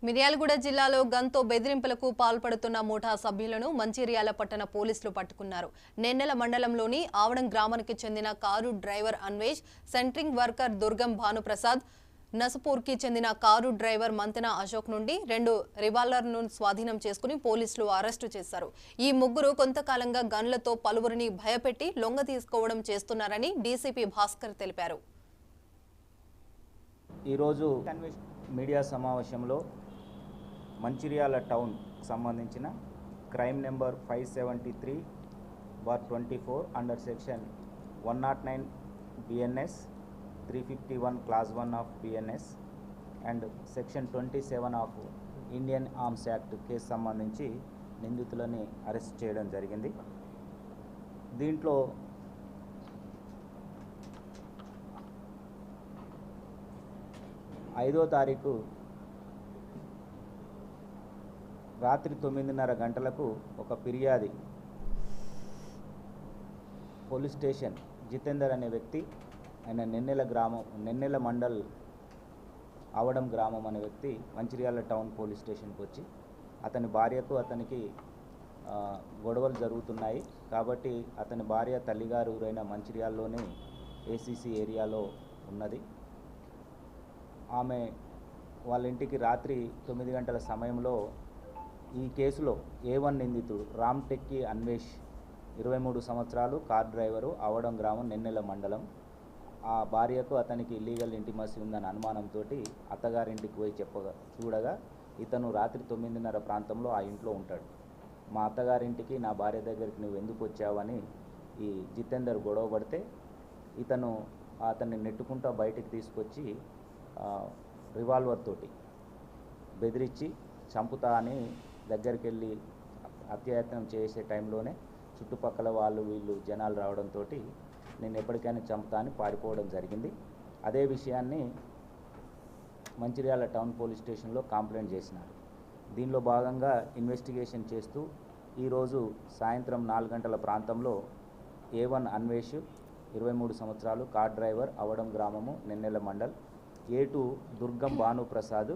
మిర్యాలగూడ జిల్లాలో గన్తో బెదిరింపులకు పాల్పడుతున్న ముఠా సభ్యులను మంచిర్యాల పట్టణ పోలీసులు పట్టుకున్నారు. నెన్నెల మండలంలోని ఆవడం గ్రామానికి చెందిన car driver Anvesh, centring worker Durgam Bhanuprasad, నసపూర్కి చెందిన కారు డ్రైవర్ మంతెన అశోక్ నుండి 2 రివాల్వర్లను స్వాధీనం చేసుకుని పోలీసులు అరెస్టు చేశారు. ఈ ముగ్గురు కొంతకాలంగా గన్లతో పలువురిని భయపెట్టి లొంగ తీసుకోవడం చేస్తున్నారని డీసీపీ భాస్కర్ తెలిపారు. ఈరోజు మీడియా సమావేశంలో మంచిర్యాల టౌన్ సంబంధించిన crime number 573/24 under section 109 BNS, 351 class 1 of BNS and section 27 of Indian arms act case సంబంధించి నిందితులని అరెస్ట్ చేయడం జరిగింది. దీంట్లో 5వ తారీఖు రాత్రి 9:30 గంటలకు ఒక ఫిర్యాది పోలీస్ స్టేషన్ జితేందర్ అనే వ్యక్తి, ఆయన నెన్నెల మండల్ ఆవడం గ్రామం అనే వ్యక్తి మంచిర్యాల టౌన్ పోలీస్ స్టేషన్కి వచ్చి అతని భార్యకు అతనికి గొడవలు జరుగుతున్నాయి కాబట్టి అతని భార్య తల్లిగారు ఊరైన మంచిర్యాలలోని ACC ఏరియాలో ఉన్నది. ఆమె వాళ్ళ ఇంటికి రాత్రి 9 గంటల సమయంలో ఈ కేసులో A1 నిందితుడు రామ్టెక్కి అన్వేష్, 23 సంవత్సరాలు, కార్ డ్రైవరు, ఆవడం గ్రామం, నెన్నెల మండలం, ఆ భార్యకు అతనికి ఇల్లీగల్ ఇంటిమసీ ఉందని అనుమానంతో అత్తగారింటికి పోయి చూడగా ఇతను రాత్రి 9:30 ప్రాంతంలో ఆ ఇంట్లో ఉంటాడు. మా అత్తగారింటికి నా భార్య దగ్గరికి నువ్వు ఎందుకు వచ్చావని ఈ జితేందర్ గొడవ పడితే అతన్ని నెట్టుకుంటూ బయటికి తీసుకొచ్చి రివాల్వర్ తోటి బెదిరించి చంపుతా అని దగ్గరికి వెళ్ళి హత్యాయత్నం చేసే టైంలోనే చుట్టుపక్కల వీళ్ళు జనాలు రావడంతో నేను ఎప్పటికైనా చంపుతా అని పారిపోవడం జరిగింది. అదే విషయాన్ని మంచిర్యాల టౌన్ పోలీస్ స్టేషన్లో కంప్లైంట్ చేసినారు. దీనిలో భాగంగా ఇన్వెస్టిగేషన్ చేస్తూ ఈరోజు సాయంత్రం 4 గంటల ప్రాంతంలో A1 అన్వేష్, 23 సంవత్సరాలు, కార్ డ్రైవర్, ఆవడం గ్రామము, నెన్నెల మండల్, A2 దుర్గం భానుప్రసాద్,